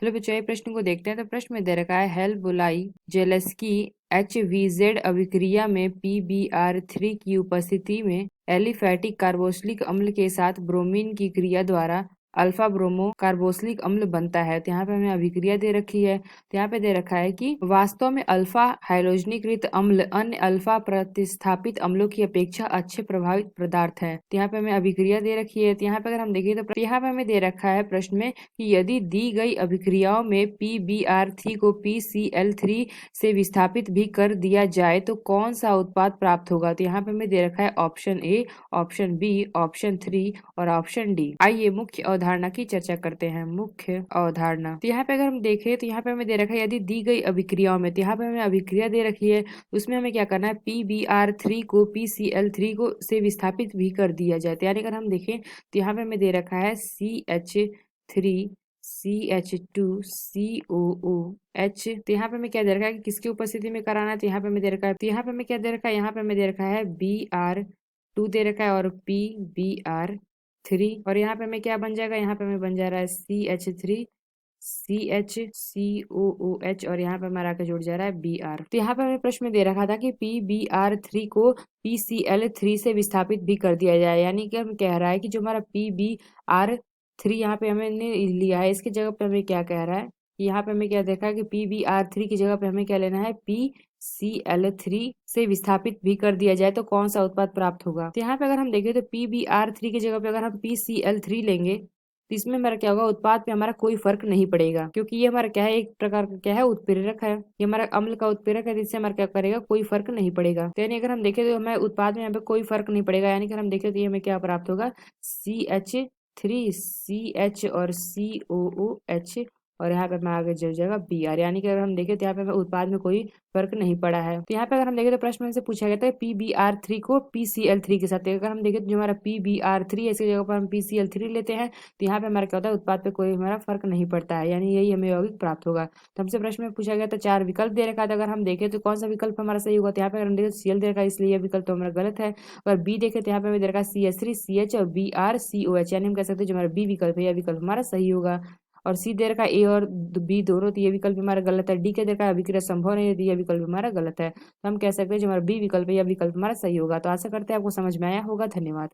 चलो बच्चों ये प्रश्न को देखते हैं। तो प्रश्न में दे रखा है हेल्बोलाई जेलेस्की HVZ अभिक्रिया में PBr3 की उपस्थिति में एलिफैटिक कार्बोक्सिलिक अम्ल के साथ ब्रोमीन की क्रिया द्वारा अल्फा ब्रोमो कार्बोक्सिलिक अम्ल बनता है। तो यहाँ पे हमें अभिक्रिया दे रखी है। तो यहाँ पे दे रखा है कि वास्तव में अल्फा हाइड्रोजनीकृत अम्ल अन्य अल्फा प्रतिस्थापित अम्लों की अपेक्षा अच्छे प्रभावित पदार्थ है। तो यहाँ पे हमें अभिक्रिया दे रखी है। तो यहाँ पे अगर हम देखें तो यहाँ पे हमें दे रखा है प्रश्न में कि यदि दी गई अभिक्रियाओं में PBr3 को PCl3 से विस्थापित भी कर दिया जाए तो कौन सा उत्पाद प्राप्त होगा। तो यहाँ पे हमें दे रखा है option A, option B, option 3 और ऑप्शन डी। आइए मुख्य अवधारणा की चर्चा करते हैं। मुख्य अवधारणा, तो यहाँ पे अगर हम देखें तो यहाँ पे हमें दे रखा है यदि दी गई अभिक्रियाओं में, तो यहाँ पे हमें अभिक्रिया दे रखी है, उसमें हमें क्या करना है, PBr3 को PCl3 को से विस्थापित भी कर दिया जाए। तो यानी अगर हम देखें तो यहाँ पे हमें दे रखा है CH3 CH2COOH। तो यहाँ पे हमें क्या दे रखा है कि किसकी उपस्थिति में कराना है। तो यहाँ पे हमें दे रखा है, तो यहाँ पे हमें क्या दे रखा है, यहाँ पे हमें दे रखा है Br2 दे रखा है और PBr3, और यहाँ पे हमें क्या बन जाएगा, यहाँ पे हमें बन जा रहा है CH3 CHCOOH और यहाँ पे हमारा आके जुड़ जा रहा है Br। तो यहाँ पे हमें प्रश्न में दे रखा था कि PBr3 को PCl3 से विस्थापित भी कर दिया जाए। यानी कि हम कह रहा है कि जो हमारा PBr3 यहाँ पे हमने लिया है, इसकी जगह पे हमें क्या कह रहा है, यहाँ पे हमें क्या देखा है कि PBr3 की जगह पे हमें क्या लेना है, PCl3 से विस्थापित भी कर दिया जाए तो कौन सा उत्पाद प्राप्त होगा। तो यहाँ पे अगर हम देखें तो PBr3 की जगह पे अगर हम PCl3 लेंगे तो इसमें हमारा क्या होगा, उत्पाद पे हमारा कोई फर्क नहीं पड़ेगा, क्योंकि ये हमारा क्या है, एक प्रकार का क्या है, उत्प्रेरक है। ये हमारा अम्ल का उत्प्रेरक है, जिससे हमारा क्या करेगा, कोई फर्क नहीं पड़ेगा। तो यानी अगर हम देखें तो हमें उत्पाद में यहाँ पे कोई फर्क नहीं पड़ेगा। यानी कि हम देखें तो ये हमें क्या प्राप्त होगा, CH3 CH और COOH और यहाँ पे हमें आगे जुड़ जाएगा Br। यानी कि अगर हम देखें तो यहाँ पे हमें उत्पाद में कोई फर्क नहीं पड़ा है। तो यहाँ पे अगर हम देखें तो प्रश्न में से पूछा गया था PBr3 को PCl3 के साथ, अगर हम देखें तो जो हमारा PBr3 है इसकी जगह पर हम PCl3 लेते हैं तो यहाँ पे हमारा क्या होता है, उत्पाद पे कोई हमारा फर्क नहीं पड़ता है। यानी यही हमें यौगिक प्राप्त होगा। तो हमसे प्रश्न में पूछा गया था 4 विकल्प दे रखा था, अगर हम देखें तो कौन सा विकल्प हमारा सही होगा। तो यहाँ पे अगर हम देखें Cl दे रखा है, इसलिए यह विकल्प तो हमारा गलत है। और बी देखें तो यहाँ पे हमें दे रखा है CH3 CH और BrCOH, यानी हम कह सकते हैं जो हमारा बी विकल्प है यह विकल्प हमारा सही होगा। और सी दे रखा है ए और बी दोनों, तो ये विकल्प हमारा गलत है। डी के दे रखा है अभिक्रिया संभव नहीं है, तो ये विकल्प हमारा गलत है। तो हम कह सकते हैं जो हमारा बी विकल्प है यह विकल्प हमारा सही होगा। तो आशा करते हैं आपको समझ में आया होगा। धन्यवाद।